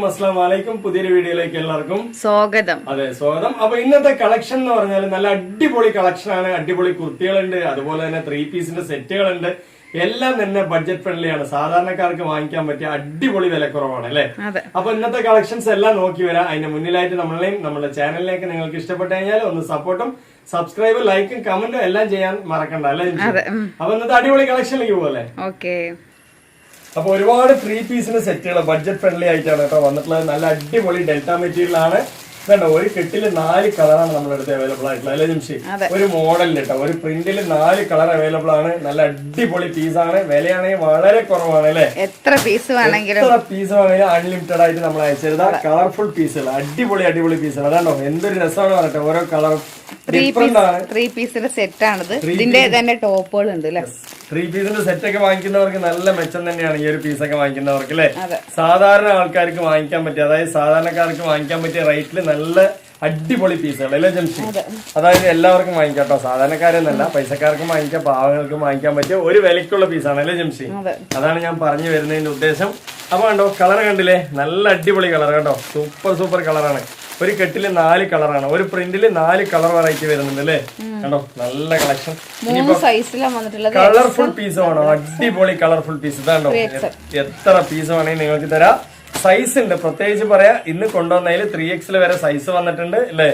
അസ്സലാമലൈക്കും പുതിയൊരു വീഡിയോയിലേക്ക് എല്ലാവർക്കും സ്വാഗതം. അതെ സ്വാഗതം. അപ്പൊ ഇന്നത്തെ കളക്ഷൻ എന്ന് പറഞ്ഞാൽ നല്ല അടിപൊളി കളക്ഷൻ ആണ്. അടിപൊളി കുർത്തികളുണ്ട്, അതുപോലെ തന്നെ 3 പീസിന്റെ സെറ്റുകളുണ്ട്. എല്ലാം തന്നെ ബഡ്ജറ്റ് ഫ്രണ്ട്ലി ആണ്. സാധാരണക്കാർക്ക് വാങ്ങിക്കാൻ പറ്റിയ അടിപൊളി വിലക്കുറവാണ് അല്ലെ. അപ്പൊ ഇന്നത്തെ കളക്ഷൻസ് എല്ലാം നോക്കി വരാം. അതിന്റെ മുന്നിലായിട്ട് നമ്മളെയും നമ്മുടെ ചാനലിലേക്ക് നിങ്ങൾക്ക് ഇഷ്ടപ്പെട്ടു കഴിഞ്ഞാൽ ഒന്ന് സപ്പോർട്ടും സബ്സ്ക്രൈബ് ലൈക്കും കമന്റും എല്ലാം ചെയ്യാൻ മറക്കണ്ട അല്ലെ. അപ്പൊ ഇന്നത്തെ അടിപൊളി കളക്ഷനിലേക്ക് പോകല്ലേ. അപ്പൊ ഒരുപാട് 3 പീസിന്റെ സെറ്റുകൾ ബഡ്ജറ്റ് ഫ്രണ്ട്ലി ആയിട്ടാണ് കേട്ടോ വന്നിട്ടുള്ളത്. നല്ല അടിപൊളി ഡെൽറ്റ മെറ്റീരിയൽ ആണ്. വേണ്ട ഒരു കെട്ടില് 4 കളറാണ് നമ്മുടെ അടുത്ത് അവൈലബിൾ ആയിട്ടുള്ളത് അല്ലെ ജംഷി. ഒരു മോഡലിൽ കേട്ടോ ഒരു പ്രിന്റിൽ 4 കളർ അവൈലബിൾ ആണ്. നല്ല അടിപൊളി പീസാണ്. വിലയാണെങ്കിൽ വളരെ കുറവാണ് അല്ലെ. എത്ര പീസ് വേണമെങ്കിലും അൺലിമിറ്റഡ് ആയിട്ട് നമ്മൾ അയച്ചിരുന്ന കളർഫുൾ പീസുകൾ അടിപൊളി അടിപൊളി പീസുകൾ. അതാണോ എന്തൊരു രസമാണ് പറയട്ടെ. ഓരോ കളറും 3 പീസിന്റെ സെറ്റ് ആണിത്. ഇതിന്റെ തന്നെ ടോപ്പുകൾ ഉണ്ട് അല്ലെ. 3 പീസിന്റെ സെറ്റ് ഒക്കെ വാങ്ങിക്കുന്നവർക്ക് നല്ല മെച്ചം തന്നെയാണ് ഈ ഒരു പീസൊക്കെ വാങ്ങിക്കുന്നവർക്ക് അല്ലെ. സാധാരണ ആൾക്കാർക്ക് വാങ്ങിക്കാൻ പറ്റിയ, അതായത് സാധാരണക്കാർക്ക് വാങ്ങിക്കാൻ പറ്റിയ റേറ്റിൽ നല്ല അടിപൊളി പീസുകൾ അല്ലെ ജംഷി. അതായത് എല്ലാവർക്കും വാങ്ങിക്കാം കേട്ടോ, സാധാരണക്കാരെന്നല്ല, പൈസക്കാർക്കും വാങ്ങിക്കാം, പാവങ്ങൾക്കും വാങ്ങിക്കാൻ പറ്റിയ ഒരു വിലക്കുള്ള പീസാണ് അല്ലെ ജംഷി. അതാണ് ഞാൻ പറഞ്ഞു വരുന്നതിന്റെ ഉദ്ദേശം. അപ്പൊ കണ്ടോ കളർ കണ്ടില്ലേ, നല്ല അടിപൊളി കളർ കേട്ടോ, സൂപ്പർ കളറാണ്. ഒരു കെട്ടില് 4 കളറാണ്, ഒരു പ്രിന്റില് 4 കളർ വെറൈറ്റി വരുന്നുണ്ട് അല്ലേ. കണ്ടോ നല്ല കളക്ഷൻ. കളർഫുൾ പീസ് വേണോ, അടിപൊളി കളർഫുൾ പീസ്. ഇതാണ്ടോ എത്ര പീസ് വേണമെങ്കിൽ നിങ്ങൾക്ക് തരാം. സൈസ് ഉണ്ട്, പ്രത്യേകിച്ച് പറയാ ഇന്ന് കൊണ്ടുവന്നതിൽ 3XL വരെ സൈസ് വന്നിട്ടുണ്ട് അല്ലേ.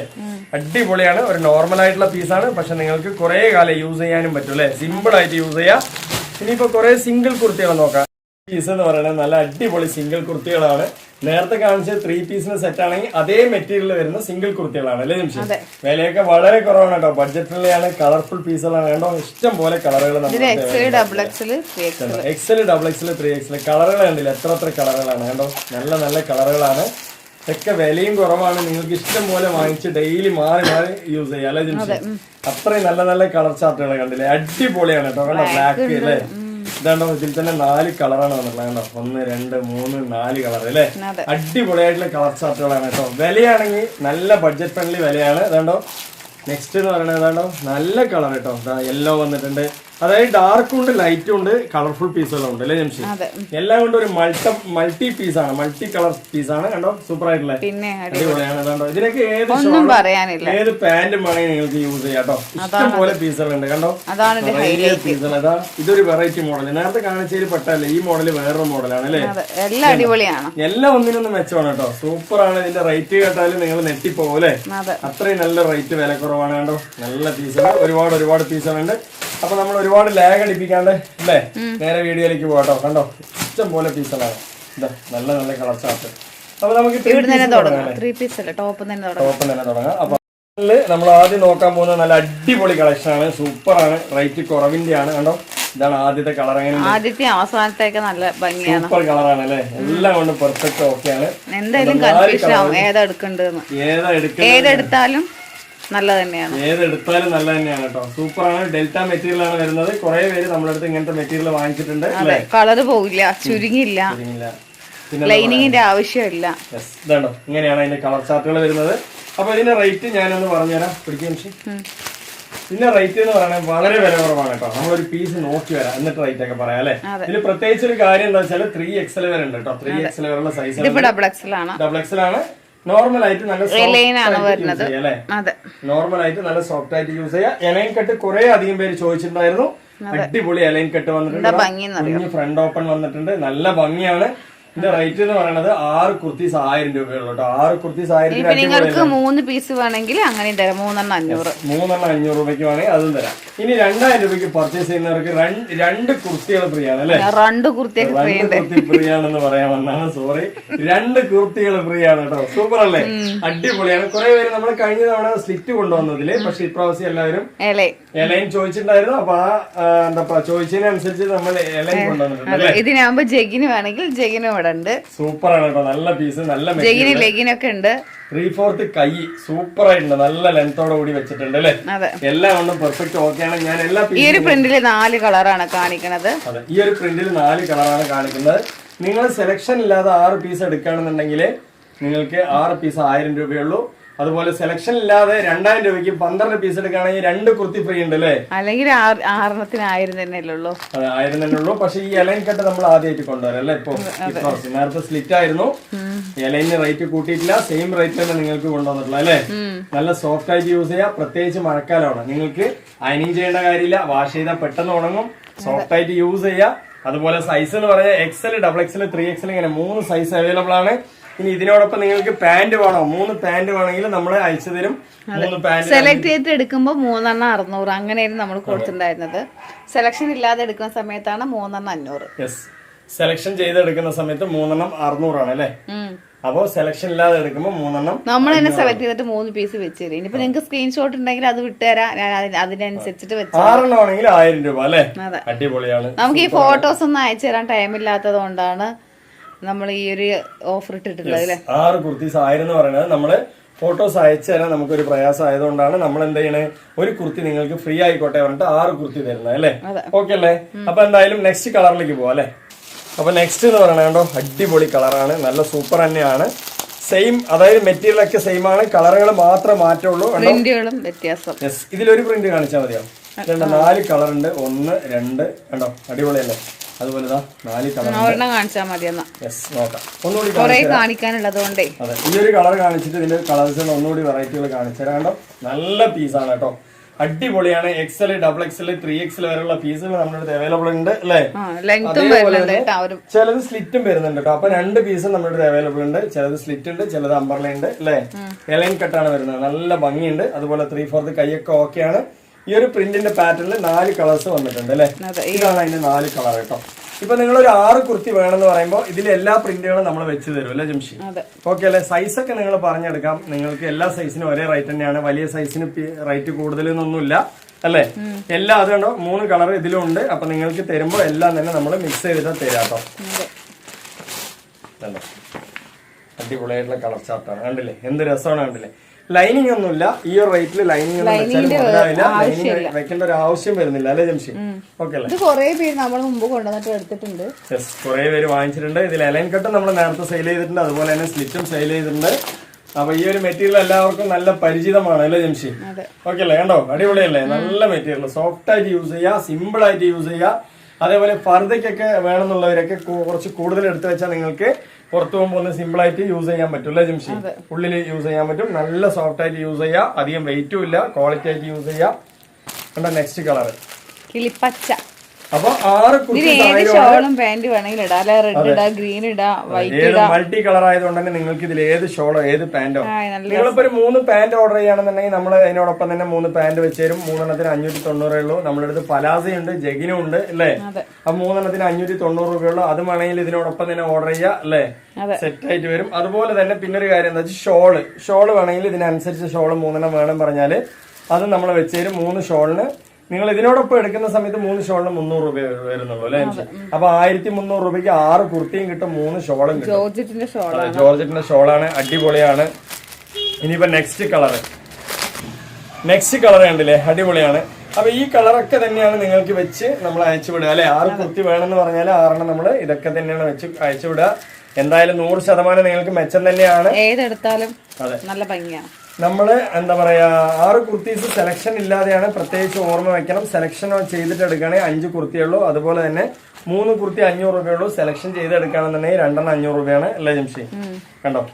അടിപൊളിയാണ്. ഒരു നോർമൽ ആയിട്ടുള്ള പീസാണ്, പക്ഷെ നിങ്ങൾക്ക് കുറെ കാലം യൂസ് ചെയ്യാനും പറ്റും അല്ലെ. സിമ്പിൾ ആയിട്ട് യൂസ് ചെയ്യാം. ഇനിയിപ്പോ കുറെ സിംഗിൾ കുർത്തികൾ നോക്കാം. പീസ് എന്ന് പറയുന്നത് നല്ല അടിപൊളി സിംഗിൾ കുർത്തികളാണ്. നേരത്തെ കാണിച്ച 3 പീസിന് സെറ്റ് ആണെങ്കിൽ അതേ മെറ്റീരിയൽ വരുന്ന സിംഗിൾ കുർത്തികളാണ് അല്ലേ നിമിഷം. വിലയൊക്കെ വളരെ കുറവാണ് കേട്ടോ, ബഡ്ജറ്റ് ഫ്രണ്ട്ലി ആണ്. കളർഫുൾ പീസുകളാണ് കേട്ടോ, ഇഷ്ടം പോലെ കളറുകൾ. XL, XXL, 3XL കളറുകൾ കണ്ടില്ല, എത്ര കളറുകളാണ് കേട്ടോ. നല്ല നല്ല കളറുകളാണ്. ഒക്കെ വിലയും കുറവാണ്. നിങ്ങൾക്ക് ഇഷ്ടം പോലെ വാങ്ങിച്ച് ഡെയിലി മാറി യൂസ് ചെയ്യാം അല്ലെ ജിംഷി. അത്രയും നല്ല നല്ല കളർ ചാർട്ടുകൾ കണ്ടില്ലേ, അടിപൊളിയാണ് കേട്ടോ. കണ്ടോ ബ്ലാക്ക് അല്ലേ. ഇതാണ്ടോ ഇതിൽ തന്നെ 4 കളറാണ് വന്നിട്ടുള്ളത്. കണ്ടോ 1, 2, 3, 4 കളർ അല്ലേ. അടിപൊളിയായിട്ടുള്ള കളർ ചാർട്ടുകളാണ് കേട്ടോ. വിലയാണെങ്കിൽ നല്ല ബഡ്ജറ്റ് ഫ്രണ്ട്ലി വിലയാണ്. ഇതാണ്ടോ നെക്സ്റ്റ് എന്ന് പറയുന്നത് ഇതാണ്ടോ നല്ല കളർ കേട്ടോ. യെല്ലോ വന്നിട്ടുണ്ട്, അതായത് ഡാർക്കും ഉണ്ട് ലൈറ്റും ഉണ്ട്, കളർഫുൾ പീസുകളും ഉണ്ട് അല്ലേ ജംഷി. എല്ലാം കൊണ്ട് ഒരു മൾട്ടി പീസാണ്, മൾട്ടി കളർ പീസാണ്. കണ്ടോ സൂപ്പർ ആയിട്ടുള്ള അടിപൊളിയാണ്. അതുകൊണ്ടോ ഇതിനൊക്കെ ഏത് പാന്റും വേണമെങ്കിൽ നിങ്ങൾക്ക് യൂസ് ചെയ്യാം കേട്ടോ. ഇഷ്ടം പോലെ പീസുകളുണ്ട് കണ്ടോ. പീസുകൾ അതാ ഇതൊരു വെറൈറ്റി മോഡൽ. നേരത്തെ കാണിച്ചതിൽ പെട്ടല്ലേ, ഈ മോഡൽ വേറൊരു മോഡലാണ് അല്ലേ. എല്ലാം ഒന്നിനൊന്നും മെച്ചമാണ് കേട്ടോ, സൂപ്പറാണ്. ഇതിന്റെ റേറ്റ് കേട്ടാലും നിങ്ങൾ നെട്ടിപ്പോകും അല്ലേ. അത്രയും നല്ല റേറ്റ്, വില കുറവാണ് കണ്ടോ. നല്ല പീസുകൾ, ഒരുപാട് പീസുകളുണ്ട്. അപ്പൊ നമ്മൾ ഒരുപാട് ലാഗ് അടിപ്പിക്കാണ്ട് അല്ലേ നേരെ വീഡിയോയിലേക്ക് പോകട്ടോ. കണ്ടോ ഇഷ്ടം പോലെ പീസുകളാണ്. ഇതാ നല്ല നല്ല കളർ ചാർട്ട്. അപ്പൊ നമുക്ക് ടോപ്പ് തന്നെ തുടങ്ങാം. അപ്പൊ നമ്മൾ ആദ്യം നോക്കാൻ പോകുന്നത് നല്ല അടിപൊളി കളക്ഷൻ ആണ്, സൂപ്പറാണ്, റേറ്റ് കുറവിന്റെ ആണ്. കണ്ടോ ഇതാണ് ആദ്യത്തെ കളർ. ആദ്യത്തെ അവസാനത്തേക്ക് നല്ല ഭംഗിയാണ്, സൂപ്പർ കളറാണ് അല്ലെ. എല്ലാം കൊണ്ട് പെർഫെക്റ്റ് ഓക്കെയാണ്. എന്തായാലും കൺഫ്യൂഷൻ ആവും ഏതെടുത്താലും നല്ല തന്നെയാണ്. ഏതെടുത്താലും നല്ല തന്നെയാണ് കേട്ടോ, സൂപ്പറാണ്. ഡെൽറ്റ മെറ്റീരിയൽ ആണ് വരുന്നത്. കുറെ പേര് നമ്മുടെ അടുത്ത് ഇങ്ങനത്തെ മെറ്റീരിയൽ വാങ്ങിച്ചിട്ടുണ്ട്. കളർ പോകില്ല, ചുരുങ്ങില്ല, ലൈനിങ്ങിന്റെ ആവശ്യമില്ല. ഇതാണോ ഇങ്ങനെയാണ് അതിന്റെ കളർ ചാർട്ടുകൾ വരുന്നത്. അപ്പൊ ഇതിന്റെ റേറ്റ് ഞാനൊന്ന് പറഞ്ഞുതരാം, പിടിക്കും. പിന്നെ റേറ്റ് എന്ന് പറയുന്നത് വളരെ വില കുറവാണ് കേട്ടോ. നമ്മളൊരു പീസ് നോക്കി വരാം എന്നിട്ട് റേറ്റ് ഒക്കെ പറയാം അല്ലെ. ഇതിൽ പ്രത്യേകിച്ച് ഒരു കാര്യം എന്താ വെച്ചാൽ 3XL വരെ ഉണ്ട് കേട്ടോ. 3XL വരെയുള്ള സൈസ് ഡബിൾ എക്സൽ ആണ്. നോർമൽ ആയിട്ട് നല്ല നോർമൽ ആയിട്ട് നല്ല സോഫ്റ്റ് ആയിട്ട് യൂസ് ചെയ്യാം. എലൈൻ കട്ട് കുറെ അധികം പേര് ചോദിച്ചിട്ടുണ്ടായിരുന്നു. അടിപൊളി എലൈൻ കട്ട് വന്നിട്ടുണ്ട്, ഫ്രണ്ട് ഓപ്പൺ വന്നിട്ടുണ്ട്, നല്ല ഭംഗിയാണ്. ഇതിന്റെ റേറ്റ് എന്ന് പറയുന്നത് 6 കുർത്തീസ് 1000 രൂപയുള്ളൂ കേട്ടോ. 6 കുർത്തീസ് 1000. നിങ്ങൾക്ക് 3 പീസ് വേണമെങ്കിൽ അങ്ങനെ തരാം. 3 എണ്ണം 500 രൂപയ്ക്ക് വേണമെങ്കിൽ അതും തരാം. ഇനി 2000 രൂപയ്ക്ക് പർച്ചേസ് ചെയ്യുന്നവർക്ക് 2 കുർത്തികൾ ഫ്രീ ആണ് അല്ലെ. 2 കുർത്തി ഫ്രീ ആണെന്ന് പറയാൻ വന്നാണ്, സോറി. 2 കുർത്തികൾ ഫ്രീ ആണ് കേട്ടോ. സൂപ്പർ അല്ലേ, അടിപൊളിയാണ്. കുറെ പേര് നമ്മൾ കഴിഞ്ഞ തവണ സ്ലിറ്റ് കൊണ്ടുവന്നതില്, പക്ഷെ ഇപ്രാവശ്യം എല്ലാവരും എലൈൻ ചോദിച്ചിട്ടുണ്ടായിരുന്നു. അപ്പൊ എന്താ ചോദിച്ചതിനനുസരിച്ച് നമ്മൾ എലൈൻ കൊണ്ടുവന്നിട്ടുണ്ട്. ഇതിനാകുമ്പോ ജഗിന് വേണമെങ്കിൽ ജഗിനും സൂപ്പർ ആണ് കേട്ടോ. നല്ല പീസ്, നല്ല ലെഗിനൊക്കെ ഉണ്ട്. 3/4 കൈ സൂപ്പർ ആയിട്ടുണ്ട്, നല്ല ലെങ്തോടെ കൂടി വെച്ചിട്ടുണ്ട് അല്ലെ. എല്ലാം കൊണ്ടും പെർഫെക്റ്റ് ഓക്കെയാണ്. ഞാൻ എല്ലാ ഈ ഒരു പ്രിന്റിൽ 4 കളറാണ് കാണിക്കുന്നത്. അതെ, ഈ ഒരു പ്രിന്റിൽ 4 കളറാണ് കാണിക്കുന്നത്. നിങ്ങൾ സെലക്ഷൻ ഇല്ലാതെ 6 പീസ് എടുക്കുകയാണെന്നുണ്ടെങ്കിൽ നിങ്ങൾക്ക് 6 പീസ് 1000 രൂപയുള്ളൂ. അതുപോലെ സെലക്ഷൻ ഇല്ലാതെ 2000 രൂപയ്ക്ക് 12 പീസ് എടുക്കുകയാണെങ്കിൽ 2 കുർത്തി ഫ്രീ ഉണ്ട് അല്ലേ? അല്ലെങ്കിൽ 6 തന്നെ ഉള്ളൂ. അതെ, 1000 തന്നെ ഉള്ളൂ. പക്ഷെ ഈ എലൈൻ കട്ട് നമ്മൾ ആദ്യമായിട്ട് കൊണ്ടുവരാം അല്ലെ? ഇപ്പൊ നേരത്തെ സ്ലിറ്റ് ആയിരുന്നു, എലൈന് റേറ്റ് കൂട്ടിയിട്ടില്ല, സെയിം റേറ്റ് തന്നെ നിങ്ങൾക്ക് കൊണ്ടുവന്നിട്ടുള്ള അല്ലെ? നല്ല സോഫ്റ്റ് ആയിട്ട് യൂസ് ചെയ്യാം. പ്രത്യേകിച്ച് മഴക്കാലമാണ്, നിങ്ങൾക്ക് അയനിങ് ചെയ്യേണ്ട കാര്യമില്ല, വാഷ് ചെയ്താൽ പെട്ടെന്ന് ഉണങ്ങും, സോഫ്റ്റ് ആയിട്ട് യൂസ് ചെയ്യാം. അതുപോലെ സൈസ് എന്ന് പറഞ്ഞാൽ XL, XXL, 3XL ഇങ്ങനെ 3 സൈസ് അവൈലബിൾ ആണ്. ഇനി ഇതിനോടൊപ്പം നിങ്ങൾക്ക് പാന്റ് വേണോ? 3 പാന്റ് വേണമെങ്കിൽ നമ്മൾ അയച്ചു തരും. 3 പാന്റ് സെലക്ട് ചെയ്തിട്ട് എടുക്കുമ്പോൾ 3 600 അങ്ങനെയായിരുന്നു നമ്മൾ കൊടുത്തിട്ടുണ്ടായിരുന്നത്. സെലക്ഷൻ ഇല്ലാതെ എടുക്കുന്ന സമയത്താണ് 3 500. യെസ്, സെലക്ഷൻ ചെയ്തെടുക്കുന്ന സമയത്ത് 3 600 ആണ് അല്ലേ? അപ്പോ സെലക്ഷൻ ഇല്ലാതെ എടുക്കുമ്പോൾ 3 നമ്മൾ തന്നെ സെലക്ട് ചെയ്തിട്ട് 3 പീസ് വെച്ച് തരും. ഇനിയിപ്പോ നിങ്ങൾക്ക് സ്ക്രീൻഷോട്ട് ഉണ്ടെങ്കിൽ അത് വിട്ടുതരാം, ഞാൻ അതിനനുസരിച്ചിട്ട് വെച്ച് 6 ആണെങ്കിൽ 1000 രൂപ അല്ലേ? അടിപൊളിയാണ്. നമുക്ക് ഈ ഫോട്ടോസ് ഒന്നും അയച്ചു തരാൻ ടൈം ഇല്ലാത്തത് കൊണ്ടാണ് നമ്മൾ ഈ ഒരു ഓഫർ ഇട്ടിട്ടുള്ളത് അല്ലേ? 6 കുർത്തീസ് 1000 എന്ന് പറയുന്നത് നമ്മള് ഫോട്ടോസ് അയച്ചു തരാൻ നമുക്കൊരു പ്രയാസം ആയതുകൊണ്ടാണ് നമ്മൾ എന്ത് ചെയ്യണേ, ഒരു കുർത്തി നിങ്ങൾക്ക് ഫ്രീ ആയിക്കോട്ടെ പറഞ്ഞിട്ട് 6 കുർത്തി തരുന്നത് അല്ലേ? ഓക്കെ അല്ലേ? അപ്പൊ എന്തായാലും നെക്സ്റ്റ് കളറിലേക്ക് പോവാം അല്ലെ? അപ്പൊ നെക്സ്റ്റ് എന്ന് പറയുന്നത് കണ്ടോ, അടിപൊളി കളറാണ്, നല്ല സൂപ്പർ തന്നെയാണ്. സെയിം, അതായത് മെറ്റീരിയൽ ഒക്കെ സെയിം ആണ്, കളറുകൾ മാത്രമേ മാറ്റമുള്ളൂ. പ്രിന്റുകളും വ്യത്യാസം. യെസ്, ഇതിലൊരു പ്രിന്റ് കാണിച്ചാൽ മതിയോ? 4 കളർ ഉണ്ട്, 1 2 കണ്ടോ, അടിപൊളിയല്ലേ? അതുപോലെ 4 കളർ കാണിച്ചാൽ മതി. യെസ്, നോക്കാം. ഒന്നുകൂടി കാണിക്കാനുള്ളത് കൊണ്ടേ അതെ, ഈ ഒരു കളർ കാണിച്ചിട്ട് ഇതിന്റെ കളേഴ്സ് ഒന്നുകൂടി വെറൈറ്റികൾ കാണിച്ചു തരാം. കണ്ടോ, നല്ല പീസാണ് കേട്ടോ, അടിപൊളിയാണ്. XL, XXL, 3XL വരെയുള്ള പീസുകൾ നമ്മുടെ അടുത്ത് അവൈലബിൾ ഉണ്ട് അല്ലേ? ചിലത് സ്ലിറ്റും വരുന്നുണ്ട് കേട്ടോ. അപ്പൊ 2 പീസും നമ്മുടെ അടുത്ത് അവൈലബിൾ ഉണ്ട്. ചിലത് സ്ലിറ്റ് ഉണ്ട്, ചിലത് അംബർല ഉണ്ട് അല്ലേ? എലൈൻ കട്ടാണ് വരുന്നത്, നല്ല ഭംഗിയുണ്ട്. അതുപോലെ 3/4 കൈയൊക്കെ ഓക്കെയാണ്. ഈ ഒരു പ്രിന്റിന്റെ പാറ്റേണിൽ 4 കളേഴ്സ് വന്നിട്ടുണ്ട് അല്ലെ? ഇതാണ് അതിന്റെ 4 കളർ കേട്ടോ. ഇപ്പൊ നിങ്ങൾ ഒരു 6 കുർത്തി വേണമെന്ന് പറയുമ്പോൾ ഇതിൽ എല്ലാ പ്രിന്റുകളും നമ്മൾ വെച്ച് തരും അല്ലെ ജംഷി? ഓക്കെ അല്ലെ? സൈസ് ഒക്കെ നിങ്ങൾ പറഞ്ഞെടുക്കാം. നിങ്ങൾക്ക് എല്ലാ സൈസിനും ഒരേ റേറ്റ് തന്നെയാണ്. വലിയ സൈസിന് റേറ്റ് കൂടുതലൊന്നുമില്ല അല്ലെ? എല്ലാം അത് കണ്ടോ, 3 കളർ ഇതിലും ഉണ്ട്. അപ്പൊ നിങ്ങൾക്ക് തരുമ്പോൾ എല്ലാം തന്നെ നമ്മൾ മിക്സ് ചെയ്തിട്ട് തരാട്ടോ. അടിപൊളിയായിട്ടുള്ള കളർ ചാർട്ടാണ്, കണ്ടില്ലേ? എന്ത് രസമാണ്, കണ്ടില്ലേ? ലൈനിങ് ഒന്നുമില്ല. ഈ ഒരു റേറ്റിൽ ലൈനിങ് ഒന്നും വെച്ചാലും മുതലാവില്ല. ലൈനിങ് വെക്കേണ്ട ഒരു ആവശ്യം വരുന്നില്ല അല്ലെ ജംഷി? ഓക്കെ അല്ലേ? കുറെ പേര് നമ്മൾ മുമ്പ് കൊണ്ടുവന്നിട്ട് എടുത്തിട്ടുണ്ട്. യെസ്, കുറെ പേര് വാങ്ങിച്ചിട്ടുണ്ട്. ഇതിൽ എലൈൻ കട്ടും നമ്മൾ നേരത്തെ സെയിൽ ചെയ്തിട്ടുണ്ട്, അതുപോലെ തന്നെ സ്ലിറ്റും സെയിൽ ചെയ്തിട്ടുണ്ട്. അപ്പൊ ഈ ഒരു മെറ്റീരിയൽ എല്ലാവർക്കും നല്ല പരിചിതമാണ് അല്ലേ ജംഷി? ഓക്കെ അല്ലേ? കണ്ടോ, അടിപൊളിയല്ലേ? നല്ല മെറ്റീരിയൽ, സോഫ്റ്റ് ആയിട്ട് യൂസ് ചെയ്യാം, സിമ്പിൾ ആയിട്ട് യൂസ് ചെയ്യാം. അതേപോലെ ഫർദയ്ക്കൊക്കെ വേണമെന്നുള്ളവരൊക്കെ കുറച്ച് കൂടുതൽ എടുത്തു വെച്ചാൽ നിങ്ങൾക്ക് പുറത്തു പോകുമ്പോൾ ഒന്ന് സിമ്പിൾ ആയിട്ട് യൂസ് ചെയ്യാൻ പറ്റും അല്ലെ ജംഷി? ഉള്ളിൽ യൂസ് ചെയ്യാൻ പറ്റും. നല്ല സോഫ്റ്റ് ആയിട്ട് യൂസ് ചെയ്യാം, അധികം വെയിറ്റും ഇല്ല, ക്വാളിറ്റി ആയിട്ട് യൂസ് ചെയ്യാം. കണ്ടോ, നെക്സ്റ്റ് കളർ കിളിപ്പച്ച. അപ്പൊ 6 ഷോളും പാന്റ് വേണമെങ്കിൽ ഇടാം, റെഡ് ഇടാം, ഗ്രീൻ ഇടാം, വൈറ്റ് ഇടാം. മൾട്ടി കളർ ആയതുകൊണ്ട് തന്നെ നിങ്ങൾക്ക് ഇതിൽ ഏത് ഷോളോ ഏത് പാന്റോ, നിങ്ങളിപ്പോ ഒരു 3 പാന്റ് ഓർഡർ ചെയ്യുകയാണെന്നുണ്ടെങ്കിൽ നമ്മൾ അതിനോടൊപ്പം തന്നെ 3 പാന്റ് വെച്ച് തരും. 3 590 ഉള്ളൂ. നമ്മുടെ അടുത്ത് പലാസയുണ്ട്, ജഗിനും ഉണ്ട് അല്ലേ? അപ്പൊ 3 590 രൂപയുള്ളൂ. അത് വേണമെങ്കിൽ ഇതിനോടൊപ്പം തന്നെ ഓർഡർ ചെയ്യാം അല്ലേ? സെറ്റ് ആയിട്ട് വരും. അതുപോലെ തന്നെ പിന്നൊരു കാര്യം എന്താ വെച്ചാൽ ഷോള് വേണമെങ്കിൽ ഇതിനനുസരിച്ച് ഷോള് 3 വേണം പറഞ്ഞാല് അത് നമ്മൾ വെച്ച് തരും. 3 ഷോളിന് നിങ്ങൾ ഇതിനോടൊപ്പം എടുക്കുന്ന സമയത്ത് 3 ഷോളിന് 300 രൂപ വരുന്നുള്ളൂ അല്ലെ? അപ്പൊ 1300 രൂപയ്ക്ക് 6 കുർത്തിയും കിട്ടും, 3 ഷോളും കിട്ടും. ജോർജറ്റിന്റെ ഷോളാണ്, അടിപൊളിയാണ്. ഇനിയിപ്പോ നെക്സ്റ്റ് കളർ കണ്ടില്ലേ, അടിപൊളിയാണ്. അപ്പൊ ഈ കളറൊക്കെ തന്നെയാണ് നിങ്ങൾക്ക് വെച്ച് നമ്മൾ അയച്ചു വിടുക അല്ലെ? 6 കുർത്തി വേണമെന്ന് പറഞ്ഞാൽ 6 നമ്മൾ ഇതൊക്കെ തന്നെയാണ് വെച്ച് അയച്ചു വിടുക. എന്തായാലും 100% നിങ്ങൾക്ക് മെച്ചം തന്നെയാണ്. ഏതെടുത്താലും നല്ല ഭംഗിയാണ്. നമ്മള് എന്താ പറയാ, 6 കുർത്തീസ് സെലക്ഷൻ ഇല്ലാതെയാണ്, പ്രത്യേകിച്ച് ഓർമ്മ വെക്കണം. സെലക്ഷൻ ചെയ്തിട്ട് എടുക്കുകയാണെങ്കിൽ 5 കുർത്തിയുള്ളൂ. അതുപോലെ തന്നെ 3 കുർത്തി 500 രൂപയുള്ളൂ. സെലക്ഷൻ ചെയ്തെടുക്കുകയാണെന്നുണ്ടെങ്കിൽ 2 500 രൂപയാണ് അല്ലേ ജംഷി? കണ്ടോ,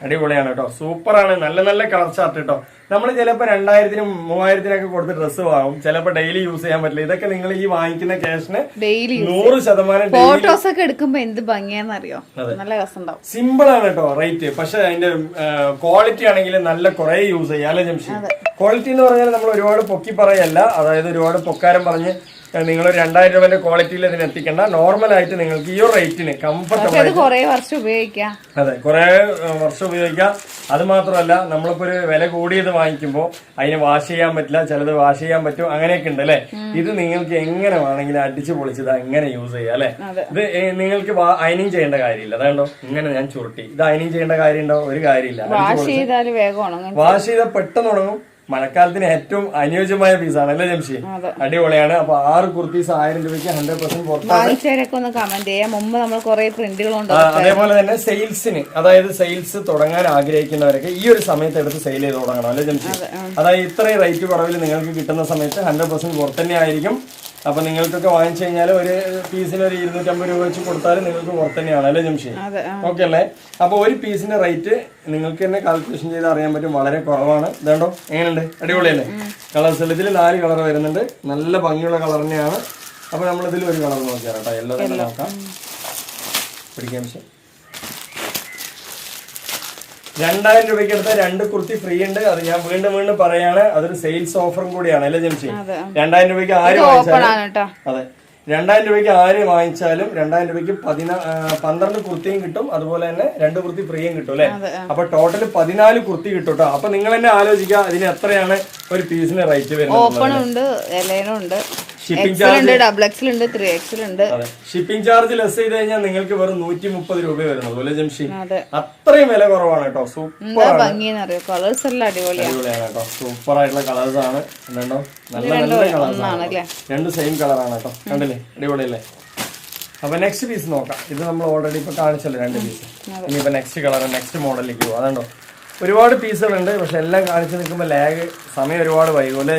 അടിപൊളിയാണ് കേട്ടോ, സൂപ്പറാണ്. നല്ല നല്ല കളർ ചാർട്ട് കേട്ടോ. നമ്മൾ ചിലപ്പോ 2000 3000 കൊടുത്ത് ഡ്രസ്സ് വാങ്ങും, ചിലപ്പോ ഡെയിലി യൂസ് ചെയ്യാൻ പറ്റില്ല. ഇതൊക്കെ നിങ്ങൾ ഈ വാങ്ങിക്കുന്ന ക്യാഷിന് 100% ഫോട്ടോസ് ഒക്കെ എടുക്കുമ്പോ എന്ത് ഭംഗിയാന്നറിയോ, നല്ല രസമുണ്ടാവും. സിമ്പിൾ ആണ് കേട്ടോ റേറ്റ്. പക്ഷെ അതിന്റെ ക്വാളിറ്റി ആണെങ്കിൽ നല്ല കുറെ യൂസ് ചെയ്യാം അല്ലെ ജംഷി? ക്വാളിറ്റി എന്ന് പറഞ്ഞാൽ നമ്മൾ ഒരുപാട് പൊക്കി പറയല്ല, അതായത് ഒരുപാട് പൊക്കാരം പറഞ്ഞ് നിങ്ങൾ 2000 രൂപന്റെ ക്വാളിറ്റിയിൽ ഇതിന് എത്തിക്കേണ്ട. നോർമൽ ആയിട്ട് നിങ്ങൾക്ക് ഈ ഒരു റേറ്റിന് കംഫർട്ടബിൾ ആയിട്ട് കുറെ വർഷം ഉപയോഗിക്കാം. അതെ, കുറെ വർഷം ഉപയോഗിക്കാം. അത് മാത്രമല്ല, നമ്മളിപ്പോ ഒരു വില കൂടിയത് വാങ്ങിക്കുമ്പോൾ അതിന് വാഷ് ചെയ്യാൻ പറ്റില്ല, ചിലത് വാഷ് ചെയ്യാൻ പറ്റും, അങ്ങനെയൊക്കെ ഉണ്ട് അല്ലെ? ഇത് നിങ്ങൾക്ക് എങ്ങനെ വേണമെങ്കിലും അടിച്ചു പൊളിച്ചത് എങ്ങനെ യൂസ് ചെയ്യാം അല്ലെ? ഇത് നിങ്ങൾക്ക് അയനിങ് ചെയ്യേണ്ട കാര്യമില്ല. അതുകൊണ്ടോ ഇങ്ങനെ ഞാൻ ചുരുട്ടി, ഇത് അയനിങ് ചെയ്യേണ്ട കാര്യമുണ്ടോ? ഒരു കാര്യമില്ല. വാഷ് ചെയ്താൽ പെട്ടെന്ന് ഉണങ്ങും. മഴക്കാലത്തിന് ഏറ്റവും അനുയോജ്യമായ പീസാണ് അല്ലേ ജംഷി? അടിപൊളിയാണ്. അപ്പൊ 6 കുർത്തീസ് 1000 രൂപയ്ക്ക് 100% പുറത്താണ്. വാങ്ങിച്ചവരൊക്കെ ഒന്ന് കമന്റ് ചെയ്യാം. മുമ്പ് നമ്മൾ കുറെ പ്രിന്റുകളുണ്ട്. അതേപോലെ തന്നെ സെയിൽസിന്, അതായത് സെയിൽസ് തുടങ്ങാൻ ആഗ്രഹിക്കുന്നവരൊക്കെ ഈ ഒരു സമയത്ത് എടുത്ത് സെയിൽ ചെയ്ത് തുടങ്ങണം അല്ലേ ജംഷി? അതായത് ഇത്രയും റേറ്റ് കുറവിൽ നിങ്ങൾക്ക് കിട്ടുന്ന സമയത്ത് 100% പുറത്ത് തന്നെ ആയിരിക്കും. അപ്പൊ നിങ്ങൾക്കൊക്കെ വാങ്ങിച്ചു കഴിഞ്ഞാൽ ഒരു പീസിന് ഒരു 250 രൂപ വെച്ച് കൊടുത്താൽ നിങ്ങൾക്ക് പുറത്ത് തന്നെയാണ് അല്ലേ ജംഷി? ഓക്കെ അല്ലേ? അപ്പൊ ഒരു പീസിന്റെ റേറ്റ് നിങ്ങൾക്ക് തന്നെ കാൽക്കുലേഷൻ ചെയ്ത് അറിയാൻ പറ്റും, വളരെ കുറവാണ്. ഇതാണ്ടോ എങ്ങനെയുണ്ട്? അടിപൊളിയല്ലേ? കളേഴ്സ് ഇതിൽ 4 കളർ വരുന്നുണ്ട്. നല്ല ഭംഗിയുള്ള കളർ തന്നെയാണ്. അപ്പൊ നമ്മളിതിൽ ഒരു കളർ നോക്കിയാൽ കേട്ടോ, യെല്ലോ തന്നെ നോക്കാം. പിടിക്കാൻ പക്ഷേ 2000 രൂപയ്ക്ക് എടുത്ത 2 കുർത്തി ഫ്രീ ഉണ്ട്. അത് ഞാൻ വീണ്ടും വീണ്ടും പറയാണ്, അതൊരു സെയിൽസ് ഓഫറും കൂടിയാണ് അല്ലേ ജംഷി? 2000 രൂപയ്ക്ക് ആര് വാങ്ങിച്ചാലും, അതെ 2000 രൂപയ്ക്ക് ആര് വാങ്ങിച്ചാലും 2000 രൂപയ്ക്ക് 12 കുർത്തിയും കിട്ടും, അതുപോലെ തന്നെ 2 കുർത്തി ഫ്രീയും കിട്ടും അല്ലെ? അപ്പൊ ടോട്ടൽ 14 കുർത്തി കിട്ടും കേട്ടോ. അപ്പൊ നിങ്ങൾ തന്നെ ആലോചിക്കുക അതിന് എത്രയാണ് ഒരു പീസിന് റേറ്റ് വരുന്നത്. ഓപ്പണുണ്ട്, എലൈനുണ്ട്, ഷിപ്പിംഗ് ചാർജ് ഡബിൾ എക്സൽ ഉണ്ട്, 3XL ഉണ്ട്. ഷിപ്പിംഗ് ചാർജ് ലെസ് ചെയ്ത് കഴിഞ്ഞാൽ നിങ്ങൾക്ക് വെറും 130 രൂപ വരുന്നുള്ളൂ അല്ലെ ജംഷി? അത്രയും വില കുറവാണ് കേട്ടോ. സൂപ്പർ ഭംഗിയെന്നറിയോ, കളേഴ്സ് എല്ലാം അടിപൊളിയാണ് കേട്ടോ. സൂപ്പർ ആയിട്ടുള്ള കളേഴ്സ് ആണ്. കണ്ടോ, നല്ല നല്ല കളേഴ്സ് ആണ്. 2 സെയിം കളറാണ് കേട്ടോ. കണ്ടില്ലേ? അടിപൊളിയല്ലേ? അപ്പൊ നെക്സ്റ്റ് പീസ് നോക്കാം. ഇത് നമ്മൾ ഓൾറെഡി ഇപ്പൊ കാണിച്ചല്ലോ 2 പീസ്. ഇനിയിപ്പോ നെക്സ്റ്റ് കളർ, നെക്സ്റ്റ് മോഡലിലേക്ക് പോകും. അതുണ്ടോ ഒരുപാട് പീസുകളുണ്ട്, പക്ഷെ എല്ലാം കാണിച്ചു നിൽക്കുമ്പോൾ സമയം ഒരുപാട് വൈകും അല്ലേ?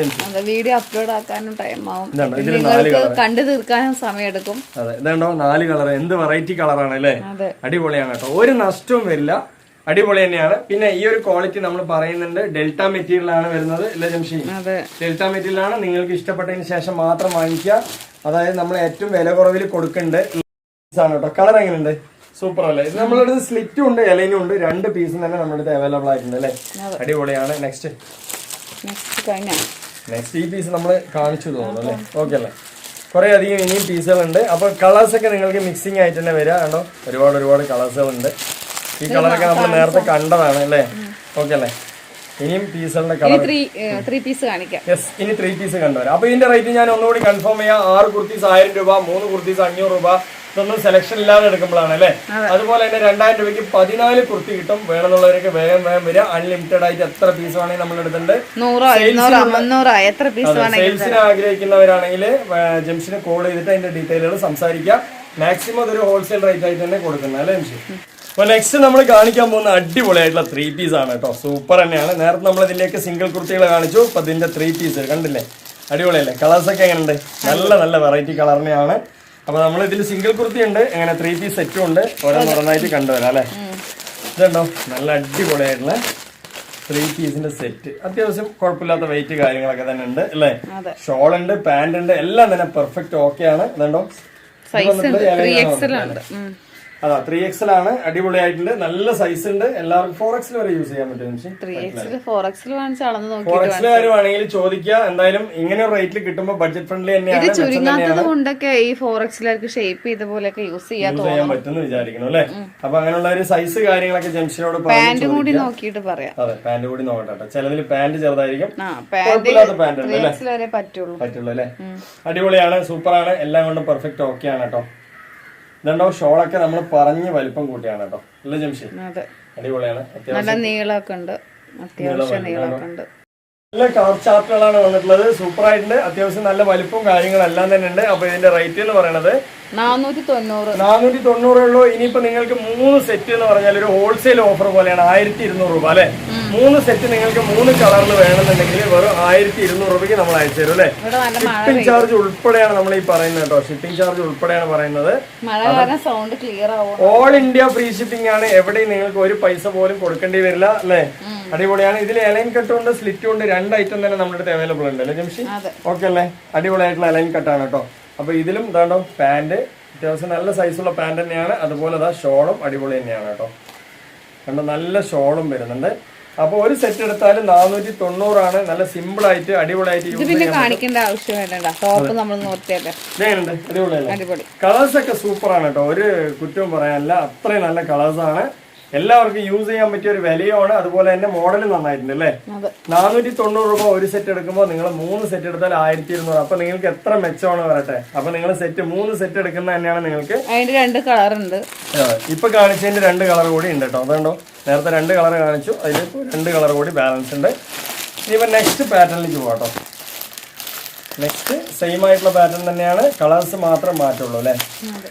വീഡിയോ അപ്ലോഡ് ആക്കാനും ടൈം ആവും, കണ്ടു തീർക്കാനും സമയം എടുക്കും. അതെ, ഇതുണ്ടോ 4 കളർ. എന്ത് വെറൈറ്റി കളറാണ് അല്ലേ? അടിപൊളിയാണ് കേട്ടോ, ഒരു നഷ്ടവും വരില്ല. അടിപൊളി തന്നെയാണ്. പിന്നെ ഈ ഒരു ക്വാളിറ്റി നമ്മൾ പറയുന്നുണ്ട് ഡെൽറ്റ മെറ്റീരിയൽ ആണ് വരുന്നത് അല്ലേ ജംഷി? ഡെൽറ്റ മെറ്റീരിയൽ ആണ്. നിങ്ങൾക്ക് ഇഷ്ടപ്പെട്ടതിന് ശേഷം മാത്രം വാങ്ങിക്കുക. അതായത് നമ്മൾ ഏറ്റവും വില കുറവിൽ കൊടുക്കുന്നുണ്ട് കേട്ടോ. കളർ എങ്ങനെയുണ്ട്? സൂപ്പർ അല്ലേ? ഇത് നമ്മുടെ അടുത്ത് സ്ലിറ്റും ഉണ്ട്, എലൈനും ഉണ്ട്. 2 പീസും തന്നെ നമ്മുടെ അടുത്ത് അവൈലബിൾ ആയിട്ടുണ്ട് അല്ലേ? അടിപൊളിയാണ്. നെക്സ്റ്റ് ഈ പീസ് നമ്മൾ കാണിച്ചു തോന്നുന്നു അല്ലേ? ഓക്കെ അല്ലേ? കുറെ അധികം ഇനിയും പീസുകളുണ്ട്. അപ്പൊ കളേഴ്സ് ഒക്കെ നിങ്ങൾക്ക് മിക്സിംഗ് ആയിട്ട് തന്നെ വരിക. കണ്ടോ, ഒരുപാട് കളേഴ്സുകളുണ്ട്. ഈ കളറൊക്കെ നമ്മൾ നേരത്തെ കണ്ടതാണ് അല്ലേ? ഓക്കെ അല്ലേ? ഇനിയും പീസുകളുടെ കളർ 3 പീസ് കാണിക്കാം. യെസ്, ഇനി 3 പീസ് കണ്ടുവരാം. അപ്പൊ ഇതിന്റെ റേറ്റ് ഞാൻ ഒന്നുകൂടി കൺഫേം ചെയ്യാം. 6 കുർത്തീസ് 1000 രൂപ, 3 കുർത്തീസ് 500 രൂപ. ഇതൊന്നും സെലക്ഷൻ ഇല്ലാതെ എടുക്കുമ്പോഴാണ് അല്ലേ? അതുപോലെ തന്നെ 2000 രൂപയ്ക്ക് 14 കുർത്തി കിട്ടും. വേണമെന്നുള്ളവരൊക്കെ വേഗം വരിക. അൺലിമിറ്റഡ് ആയിട്ട് എത്ര പീസ് വേണമെങ്കിൽ നമ്മൾ എടുത്തിട്ടുണ്ട്. സെയിൽസിന് ആഗ്രഹിക്കുന്നവരാണെങ്കിൽ ജംഷന് കോൾ ചെയ്തിട്ട് അതിന്റെ ഡീറ്റെയിലുകൾ സംസാരിക്കുക. മാക്സിമം അതൊരു ഹോൾസെയിൽ റേറ്റ് ആയിട്ട് തന്നെ കൊടുക്കുന്നത് അല്ലേ ജംഷി? അപ്പൊ നെക്സ്റ്റ് നമ്മൾ കാണിക്കാൻ പോകുന്ന അടിപൊളിയായിട്ടുള്ള 3 പീസ് ആണ് കേട്ടോ. സൂപ്പർ തന്നെയാണ്. നേരത്തെ നമ്മൾ ഇതിലേക്ക് സിംഗിൾ കുർത്തികൾ കാണിച്ചു. അപ്പൊ ഇതിന്റെ 3 പീസ് കണ്ടില്ലേ? അടിപൊളിയല്ലേ? കളേഴ്സ് ഒക്കെ എങ്ങനെയുണ്ട്? നല്ല വെറൈറ്റി കളർ തന്നെയാണ്. അപ്പൊ നമ്മൾ ഇതിൽ സിംഗിൾ കുർത്തി ഉണ്ട്, എങ്ങനെ 3 പീസ് സെറ്റും ഉണ്ട്. ഓരോന്നോരോന്നായിട്ട് കണ്ടുവരാം അല്ലെ? ഇതുണ്ടോ നല്ല അടിപൊളിയായിട്ടുള്ള 3 പീസിന്റെ സെറ്റ്. അത്യാവശ്യം കുഴപ്പമില്ലാത്ത വെയിറ്റ് കാര്യങ്ങളൊക്കെ തന്നെ ഉണ്ട് അല്ലേ? ഷോൾ ഉണ്ട്, പാന്റ് ഉണ്ട്, എല്ലാം തന്നെ പെർഫെക്റ്റ് ഓക്കെ ആണ്. ഇതുണ്ടോ അതാ 3XL ആണ്. അടിപൊളിയായിട്ടുണ്ട്, നല്ല സൈസ് ഉണ്ട്. എല്ലാവർക്കും 4XL വരെ യൂസ് ചെയ്യാൻ പറ്റും. 4XL വേണമെങ്കിൽ ചോദിക്കുക. എന്തായാലും ഇങ്ങനെ ഒരു റേറ്റിൽ കിട്ടുമ്പോൾ ബഡ്ജറ്റ് ഫ്രണ്ട്ലി തന്നെയാണ്. ചുരുങ്ങാത്തത് കൊണ്ടൊക്കെ ഈ 4XL ഷേപ്പ് ചെയ്ത പോലെയൊക്കെ യൂസ് ചെയ്യാൻ പറ്റുമെന്ന് വിചാരിക്കണം അല്ലെ? അപ്പൊ അങ്ങനെയുള്ള ഒരു സൈസ് കാര്യങ്ങളൊക്കെ ജംഷനോട് പാന്റ് കൂടി നോക്കിയിട്ട് പറയാം. അതെ, പാന്റ് കൂടി നോക്കട്ടെ. ചിലതിൽ പാന്റ് ചെറുതായിരിക്കും, പാന്റ് ഉണ്ട് പറ്റുള്ളൂ അല്ലെ? അടിപൊളിയാണ്, സൂപ്പറാണ്, എല്ലാം കൊണ്ടും പെർഫെക്റ്റ് ഓക്കെ ആണ് കേട്ടോ. ഇതുണ്ടോ ഷോളൊക്കെ നമ്മൾ പറഞ്ഞ് വലിപ്പം കൂട്ടിയാണ് കേട്ടോ അല്ലേ ജംഷി? അടിപൊളിയാണ്. നല്ല നീളമൊക്കെ ഉണ്ട്, അത്യാവശ്യം നീളമൊക്കെ ഉണ്ട്. നല്ല കളർ ചാർട്ടുകളാണ് വന്നിട്ടുള്ളത്. സൂപ്പർ ആയിട്ടുണ്ട്. അത്യാവശ്യം നല്ല വലിപ്പവും കാര്യങ്ങളെല്ലാം തന്നെ ഉണ്ട്. അപ്പൊ ഇതിന്റെ റേറ്റ് എന്ന് പറയുന്നത് 490 ഉള്ളൂ. ഇനിയിപ്പോ നിങ്ങൾക്ക് 3 സെറ്റ് എന്ന് പറഞ്ഞാൽ ഒരു ഹോൾസെയിൽ ഓഫർ പോലെയാണ് 1200 രൂപ അല്ലെ? 3 സെറ്റ് നിങ്ങൾക്ക് 3 കളറിൽ വേണമെന്നുണ്ടെങ്കിൽ വെറും 1200 രൂപയ്ക്ക് നമ്മൾ അയച്ചു തരും അല്ലെ? ഷിപ്പിംഗ് ചാർജ് ഉൾപ്പെടെയാണ് നമ്മൾ ഈ പറയുന്നത് കേട്ടോ. ഷിപ്പിംഗ് ചാർജ് ഉൾപ്പെടെയാണ് പറയുന്നത്. ഓൾ ഇന്ത്യ ഫ്രീ ഷിപ്പിംഗ് ആണ്. എവിടെയും നിങ്ങൾക്ക് ഒരു പൈസ പോലും കൊടുക്കേണ്ടി വരില്ല അല്ലെ? അടിപൊളിയാണ്. ഇതിൽ എലൈൻ കട്ടും ഉണ്ട്, സ്ലിറ്റും ഉണ്ട്. 2 ഐറ്റം തന്നെ നമ്മുടെ അടുത്ത് അവൈലബിൾ ഉണ്ട് അല്ലെ ജംഷി? ഓക്കെ അല്ലേ? അടിപൊളിയായിട്ടുള്ള എലൈൻ കട്ടാണ് കേട്ടോ. അപ്പൊ ഇതിലും ഇതാണ്ടോ പാന്റ് അത്യാവശ്യം നല്ല സൈസുള്ള പാന്റ് തന്നെയാണ്. അതുപോലെ അതാ ഷോളും അടിപൊളി തന്നെയാണ് കേട്ടോ. കണ്ടോ നല്ല ഷോളും വരുന്നുണ്ട്. അപ്പൊ ഒരു സെറ്റ് എടുത്താലും 490 ആണ്. നല്ല സിമ്പിൾ ആയിട്ട് അടിപൊളിയായിട്ട് യൂസ് ചെയ്യാൻ. അടിപൊളി കളേഴ്സ് ഒക്കെ സൂപ്പർ ആണ് കേട്ടോ. ഒരു കുറ്റവും പറയാനില്ല, അത്രയും നല്ല കളേഴ്സ് ആണ്. എല്ലാവർക്കും യൂസ് ചെയ്യാൻ പറ്റിയ ഒരു വിലയാണ്. അതുപോലെ തന്നെ മോഡലും നന്നായിട്ടുണ്ട് അല്ലേ? 490 രൂപ ഒരു സെറ്റ് എടുക്കുമ്പോൾ നിങ്ങൾ 3 സെറ്റ് എടുത്താൽ 1200. അപ്പൊ നിങ്ങൾക്ക് എത്ര മെച്ചമാണ് വരട്ടെ. അപ്പൊ നിങ്ങൾ 3 സെറ്റ് എടുക്കുന്ന തന്നെയാണ് നിങ്ങൾക്ക്. അതിന്റെ 2 കളർ ഉണ്ട്. ഇപ്പൊ കാണിച്ചതിന്റെ 2 കളർ കൂടി ഉണ്ട് കേട്ടോ. അതുകൊണ്ടോ നേരത്തെ 2 കളർ കാണിച്ചു, അതിൽ 2 കളർ കൂടി ബാലൻസ് ഉണ്ട്. ഇനിയിപ്പോൾ നെക്സ്റ്റ് പാറ്റേണിലേക്ക് പോകാം. നെക്സ്റ്റ് സെയിം ആയിട്ടുള്ള പാറ്റേൺ തന്നെയാണ്, കളേഴ്സ് മാത്രം മാറ്റുള്ളൂ അല്ലേ.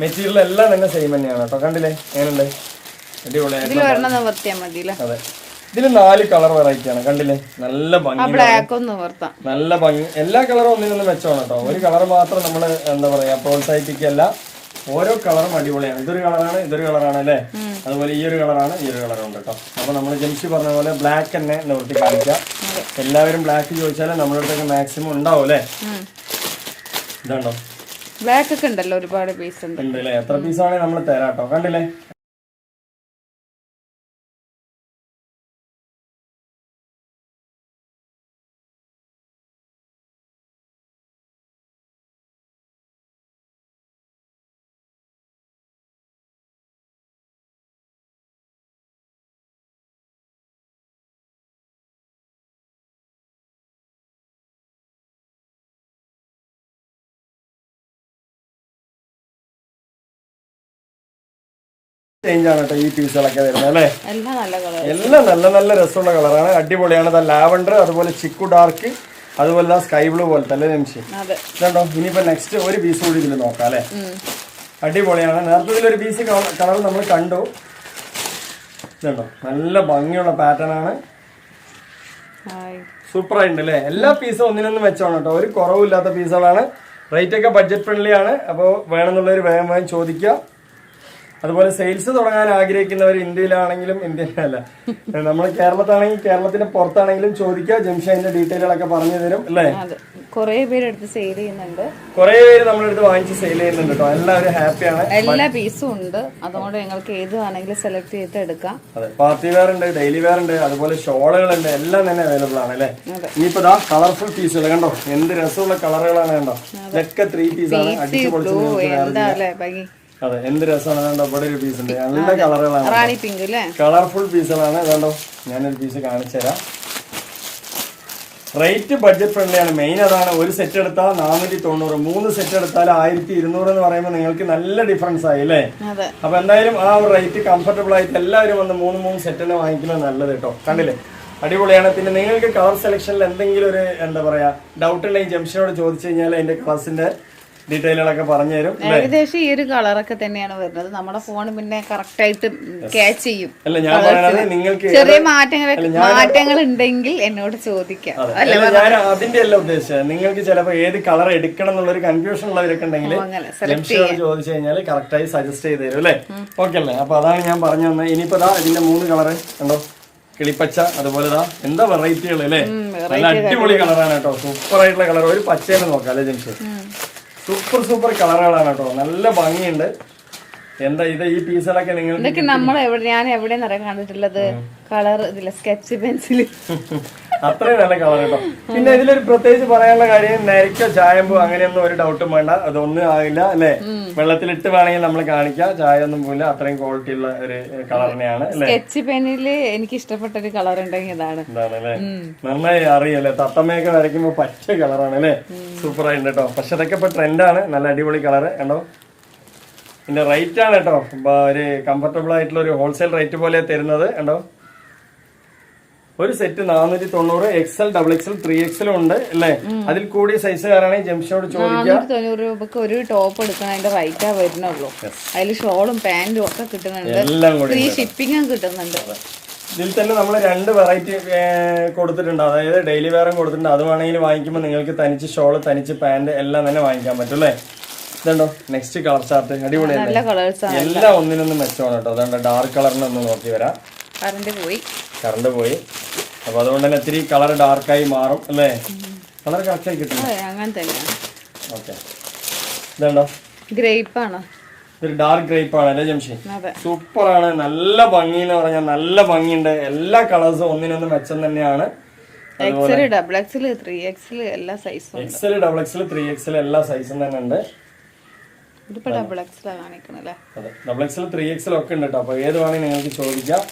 മെറ്റീരിയൽ എല്ലാം തന്നെ സെയിം തന്നെയാണ് കേട്ടോ. കണ്ടില്ലേ എങ്ങനെയുണ്ട്, അടിപൊളിയായിട്ട്. അതെ, ഇതിൽ 4 കളർ വെറൈറ്റി ആണ്. കണ്ടില്ലേ, നല്ല ഭംഗി, നല്ല ഭംഗി. എല്ലാ കളറും ഒന്നിനൊന്നും മെച്ചമാണ് കേട്ടോ. ഒരു കളർ മാത്രം നമ്മൾ എന്താ പറയാ പ്രോത്സാഹിപ്പിക്കല്ല, ഓരോ കളറും അടിപൊളിയാണ്. ഇതൊരു കളറാണ്, ഇതൊരു കളറാണ് അല്ലേ. അതുപോലെ ഈ ഒരു കളറാണ്, ഈ ഒരു കളറുണ്ട് കേട്ടോ. അപ്പൊ നമ്മൾ ജംഷി പറഞ്ഞ പോലെ ബ്ലാക്ക് തന്നെ നിവർത്തി കാണിക്കാം. എല്ലാവരും ബ്ലാക്ക് ചോദിച്ചാൽ നമ്മുടെ അടുത്തൊക്കെ മാക്സിമം ഉണ്ടാവും അല്ലേ. ഇതുണ്ടോ ബ്ലാക്ക് ഒക്കെ ഉണ്ടല്ലോ, ഒരുപാട് പീസ് ഉണ്ട് അല്ലേ. എത്ര പീസാണെങ്കിൽ നമ്മൾ തരാം കേട്ടോ. കണ്ടില്ലേ, ചേഞ്ച് ആണ് കേട്ടോ ഈ പീസുകളൊക്കെ വരുന്നത് അല്ലേ. എല്ലാം നല്ല നല്ല രസമുള്ള കളറാണ്, അടിപൊളിയാണ്. ലാവണ്ടർ, അതുപോലെ ചിക്കു ഡാർക്ക്, അതുപോലെ സ്കൈ ബ്ലൂ പോലത്തെ അല്ലേ നിമിഷം. ഇതുണ്ടോ. ഇനിയിപ്പോ നെക്സ്റ്റ് ഒരു പീസ് കൂടി ഇതിൽ നോക്കാം അല്ലേ. അടിപൊളിയാണ്. നേരത്തെ ഇതിലൊരു പീസ് കളർ നമ്മൾ കണ്ടു. ഇതുണ്ടോ, നല്ല ഭംഗിയുള്ള പാറ്റേൺ ആണ്, സൂപ്പർ ആയിട്ടുണ്ട് അല്ലേ. എല്ലാ പീസും ഒന്നിനൊന്നും വെച്ചോണം കേട്ടോ, ഒരു കുറവില്ലാത്ത പീസുകളാണ്. റേറ്റ് ഒക്കെ ബഡ്ജറ്റ് ഫ്രണ്ട്ലി ആണ്. അപ്പോൾ വേണമെന്നുള്ളവർ വേഗം വേഗം ചോദിക്കുക. അതുപോലെ സെയിൽസ് തുടങ്ങാൻ ആഗ്രഹിക്കുന്നവർ ഇന്ത്യയിലാണെങ്കിലും, ഇന്ത്യയിലല്ല നമ്മൾ കേരളത്തിലാണെങ്കിൽ കേരളത്തിന്റെ പുറത്താണെങ്കിലും ചോദിക്കുക. ജംഷി അതിന്റെ ഡീറ്റെയിലുകളൊക്കെ പറഞ്ഞു തരും അല്ലേ. കുറെ പേര് സെയിൽ ചെയ്യുന്നുണ്ട്, കുറെ പേര് നമ്മുടെ അടുത്ത് വാങ്ങിച്ച് സെയിൽ ചെയ്യുന്നുണ്ട് കേട്ടോ. എല്ലാവരും ഹാപ്പിയാണ്. എല്ലാ പീസും ഉണ്ട്, അതുകൊണ്ട് നിങ്ങൾക്ക് ഏത് വേണമെങ്കിലും സെലക്ട് ചെയ്തിട്ട് എടുക്കാം. അതെ, പാർട്ടി വെയർ ഉണ്ട്, ഡെയിലി വെയർ ഉണ്ട്, അതുപോലെ ഷോളുകളുണ്ട്, എല്ലാം തന്നെ അവൈലബിൾ ആണ് അല്ലേ. ഇനിയിപ്പോ ഇതാ കളർഫുൾ പീസുകൾ കണ്ടോ, എന്ത് രസമുള്ള കളറുകളാണ് കണ്ടോ. ഇതൊക്കെ 3 പീസാണ്, അടിച്ചു പൊളിച്ച്. അതെ, എന്ത് രസമാണ്. കണ്ടോ, ഇവിടെ ഒരു പീസ് ഉണ്ട്, നല്ല കളറുകളാണ്, കളർഫുൾ പീസുകളാണ്. കണ്ടോ, ഞാനൊരു പീസ് കാണിച്ചു തരാം. റേറ്റ് ബഡ്ജറ്റ് ഫ്രണ്ട്ലി ആണ്, മെയിൻ അതാണ്. ഒരു സെറ്റ് എടുത്താൽ 490, 3 സെറ്റ് എടുത്താൽ 1200 എന്ന് പറയുമ്പോൾ നിങ്ങൾക്ക് നല്ല ഡിഫറൻസ് ആയി അല്ലേ. അപ്പൊ എന്തായാലും ആ ഒരു റേറ്റ് കംഫർട്ടബിൾ ആയിട്ട് എല്ലാവരും വന്ന് 3 സെറ്റ് തന്നെ വാങ്ങിക്കുന്നത് നല്ലത് കേട്ടോ. കണ്ടില്ലേ, അടിപൊളിയാണ്. പിന്നെ നിങ്ങൾക്ക് കളർ സെലക്ഷനിൽ എന്തെങ്കിലും ഒരു എന്താ പറയാ ഡൗട്ട് ഉണ്ടെങ്കിൽ ജംഷനോട് ചോദിച്ചു കഴിഞ്ഞാൽ അതിന്റെ കളേഴ്സിന്റെ ഡീറ്റെയിലുകളൊക്കെ പറഞ്ഞു തരും. ഏകദേശം ഈ ഒരു കളറൊക്കെ തന്നെയാണ് വരുന്നത്. നമ്മുടെ ഫോൺ പിന്നെ കറക്റ്റ് ആയിട്ട് ക്യാച്ച് ചെയ്യും. അല്ല, ഞാൻ പറയുന്നത് നിങ്ങൾക്ക് ചെറിയ മാറ്റങ്ങൾ ഉണ്ടെങ്കിൽ എന്നോട് ചോദിക്കാം. ഞാൻ അതിന്റെ അല്ല ഉദ്ദേശിച്ചത്. നിങ്ങൾക്ക് ചിലപ്പോ ഏത് കളർ എടുക്കണം എന്നുള്ളൊരു കൺഫ്യൂഷൻ ഉള്ളവരൊക്കെ ഉണ്ടെങ്കിൽ ജംഷിയോട് ചോദിച്ചു കഴിഞ്ഞാൽ കറക്റ്റ് ആയി സജസ്റ്റ് ചെയ്ത് തരും അല്ലേ. ഓക്കെ അല്ലേ. അപ്പൊ അതാണ് ഞാൻ പറഞ്ഞു തന്നത്. ഇനിയിപ്പോ ഇതിന്റെ 3 കളറ് കണ്ടോ, കിളിപ്പച്ച, അതുപോലെ എന്താ വെറൈറ്റികൾ അല്ലേ. നല്ല അടിപൊളി കളറാണ് കേട്ടോ, സൂപ്പർ ആയിട്ടുള്ള കളർ. ഒരു പച്ചേനെ നോക്കാം അല്ലേ ജംഷി. സൂപ്പർ കളറുകളാണ് കേട്ടോ, നല്ല ഭംഗിയുണ്ട്. എന്താ ഇത് ഈ പീസുകളൊക്കെ നിങ്ങൾ ഞാൻ എവിടെ കണ്ടിട്ടുള്ളത് കളർ ഇതില്ല, സ്കെച്ച് പെൻസിൽ അത്രയും നല്ല കളർ കേട്ടോ. പിന്നെ ഇതിലൊരു പ്രത്യേകിച്ച് പറയാനുള്ള കാര്യം, നരിക്കോ ചായമ്പോ അങ്ങനെയൊന്നും ഒരു ഡൗട്ടും വേണ്ട, അതൊന്നും ആകില്ല അല്ലെ. വെള്ളത്തിലിട്ട് വേണമെങ്കിൽ നമ്മൾ കാണിക്കാം, ചായ ഒന്നും പോയില്ല. അത്രയും ക്വാളിറ്റി ഉള്ള ഒരു കളർ തന്നെയാണ്. സ്കെച്ച് പെന്നില് എനിക്ക് ഇഷ്ടപ്പെട്ട ഒരു കളർ ഉണ്ടെങ്കിൽ ഇതാണ് അല്ലേ. നന്നായി അറിയല്ലേ, തത്തമ്മയൊക്കെ വരയ്ക്കുമ്പോ പച്ച കളറാണ് അല്ലേ. സൂപ്പർ ആയിട്ട് കേട്ടോ. പക്ഷെ അതൊക്കെ ഇപ്പൊ ട്രെൻഡാണ്, നല്ല അടിപൊളി കളറ് കണ്ടോ. ഇതിന്റെ റേറ്റ് ആണ് കേട്ടോ, ഒരു കംഫർട്ടബിൾ ആയിട്ടുള്ള ഒരു ഹോൾസെയിൽ റേറ്റ് പോലെ തരുന്നത് കണ്ടോ. ഒരു സെറ്റ് 490, XL, XXL, 3XL ഉണ്ട് അല്ലേ. അതിൽ കൂടിയ സൈസുകാരാണെങ്കിൽ ജംഷനോട് ചോദിക്കാം. 490 രൂപക്ക് ഒരു ടോപ്പ് എടുക്കണതിന്റെ റേറ്റാ വരുന്നുള്ളൂ. അതിൽ ഷോളും പാന്റും ഒക്കെ കിട്ടുന്നുണ്ട്, എല്ലാം കൂടി ഫ്രീ ഷിപ്പിംഗും കിട്ടുന്നുണ്ട്. ഇതിൽ തന്നെ നമ്മൾ 2 വെറൈറ്റി കൊടുത്തിട്ടുണ്ട്, അതായത് ഡെയിലി വെയറും കൊടുത്തിട്ടുണ്ട്. അത് വേണമെങ്കിൽ വാങ്ങിക്കുമ്പോൾ നിങ്ങൾക്ക് തനിച്ച് ഷോള്, തനിച്ച് പാന്റ് എല്ലാം തന്നെ വാങ്ങിക്കാൻ പറ്റും അല്ലേ. ഇതുണ്ടോ നെക്സ്റ്റ് കളർ ചാർട്ട്, അടിപൊളിയല്ലേ. എല്ലാം ഒന്നിനൊന്നും മെച്ചമാണ് കേട്ടോ. അതുകൊണ്ട് ഡാർക്ക് കളറിനൊന്ന് നോക്കി വരാം. കറണ്ട് പോയി, അപ്പൊ അതുകൊണ്ട് തന്നെ ഇത്തിരി കളർ ഡാർക്കായി മാറും അല്ലേ. കളർ കറക്റ്റായി കിട്ടും. ഓക്കെ, ഇതുണ്ടോ ഗ്രേപ്പ് ആണ്, ഇതൊരു ഡാർക്ക് ഗ്രേപ്പ് ആണ് അല്ലേ ജംഷി. സൂപ്പർ ആണ്, നല്ല ഭംഗി എന്ന് പറഞ്ഞാൽ നല്ല ഭംഗിയുണ്ട്. എല്ലാ കളേഴ്സും ഒന്നിനൊന്നും മെച്ചം തന്നെയാണ്. XL, XXL, 3XL എല്ലാ സൈസും, XL, XXL, 3XL എല്ലാ സൈസും തന്നെ ഉണ്ട്. XXL, 3XL ഒക്കെ ഉണ്ട് കേട്ടോ. അപ്പൊ ഏത് വേണമെങ്കിൽ നിങ്ങൾക്ക് ചോദിക്കാം.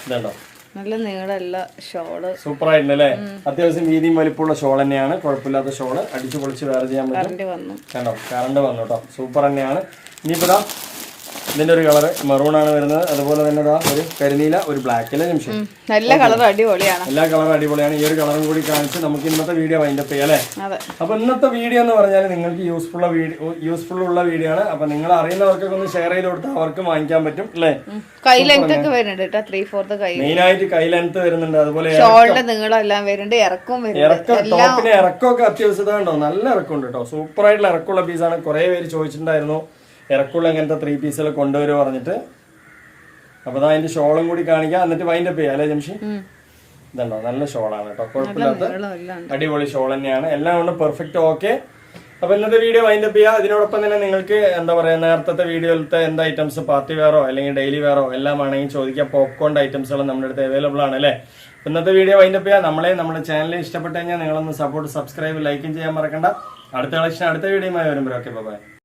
ഇതുണ്ടോ നല്ല നീളമുള്ള ഷോള്, സൂപ്പർ ആയിട്ടുണ്ട് അല്ലേ. അത്യാവശ്യം വീതിയും വലിപ്പമുള്ള ഷോൾ തന്നെയാണ്, കുഴപ്പമില്ലാത്ത ഷോള്. അടിച്ചു പൊളിച്ച് വേറെ ചെയ്യാൻ പറ്റും. കണ്ടോ, കറണ്ട് വന്നു കേട്ടോ, സൂപ്പർ തന്നെയാണ്. ഇനിയിപ്പോ ഇതിന്റെ ഒരു കളർ മെറൂൺ ആണ് വരുന്നത്. അതുപോലെ തന്നെ ഒരു കരിനീല, ഒരു ബ്ലാക്ക് അല്ലേ നിമിഷം. എല്ലാ കളറും അടിപൊളിയാണ്. എല്ലാ കളറും അടിപൊളിയാണ്. ഈ ഒരു കളറും കൂടി കാണിച്ച് നമുക്ക് ഇന്നത്തെ വീഡിയോ വൈൻഡപ്പ് ചെയ്യാം അല്ലേ. അതെ. അപ്പൊ ഇന്നത്തെ വീഡിയോ എന്ന് പറഞ്ഞാൽ നിങ്ങൾക്ക് യൂസ്ഫുൾ ഉള്ള വീഡിയോ ആണ്. അപ്പൊ നിങ്ങൾ അറിയുന്നവർക്കൊക്കെ ഒന്ന് ഷെയർ ചെയ്ത് കൊടുത്താൽ അവർക്ക് വാങ്ങിക്കാൻ പറ്റും അല്ലേ. കൈ ലെങ്ത് ഒക്കെ വരുന്നുണ്ട് കേട്ടോ, 3/4 കൈ. മെയിൻ ആയിട്ട് കൈ ലെങ്ത് വരുന്നുണ്ട്. അതുപോലെ ഷോളിന്റെ നീളം എല്ലാം വരുന്നുണ്ട്, ഇറക്കവും വരുന്നുണ്ട്. ടോപ്പിന് ഇറക്കമൊക്കെ അത്യാവശ്യത ഉണ്ടോ, നല്ല ഇറക്കമുണ്ട് കേട്ടോ. സൂപ്പർ ആയിട്ടുള്ള ഇറക്കമുള്ള പീസാണ്. കുറെ പേര് ചോദിച്ചിട്ടുണ്ടായിരുന്നു ഇറക്കുള്ള എങ്ങനത്തെ 3 പീസുകൾ കൊണ്ടുവരുമോ പറഞ്ഞിട്ട്. അപ്പൊ അതാ അതിന്റെ ഷോളും കൂടി കാണിക്കാം, എന്നിട്ട് വൈൻഡപ്പ് ചെയ്യാം അല്ലേ ജംഷി. ഇതുണ്ടോ, നല്ല ഷോളാണ് കേട്ടോ, കുഴപ്പമില്ലാത്ത അടിപൊളി ഷോൾ തന്നെയാണ്. എല്ലാം കൊണ്ട് പെർഫെക്റ്റ് ഓക്കെ. അപ്പൊ ഇന്നത്തെ വീഡിയോ വൈൻഡപ്പ് ചെയ്യുക. അതിനോടൊപ്പം തന്നെ നിങ്ങൾക്ക് എന്താ പറയാ, നേരത്തെ വീഡിയോയിലത്തെ എന്ത് ഐറ്റംസ്, പാർട്ടി വെയറോ അല്ലെങ്കിൽ ഡെയിലി വെയറോ എല്ലാം ആണെങ്കിൽ ചോദിക്കാം. പോപ്കോൺ ഐറ്റംസുകൾ നമ്മുടെ അടുത്ത് അവൈലബിൾ ആണ് അല്ലേ. ഇന്നത്തെ വീഡിയോ വൈൻഡപ്പ് ചെയ്യുക. നമ്മുടെ ചാനൽ ഇഷ്ടപ്പെട്ട് കഴിഞ്ഞാൽ നിങ്ങളൊന്ന് സബ്സ്ക്രൈബ്, ലൈക്കും ചെയ്യാൻ മറക്കണ്ട. അടുത്ത കളക്ഷൻ അടുത്ത വീഡിയോയുമായി വരുമ്പോൾ ഓക്കെ ബൈ.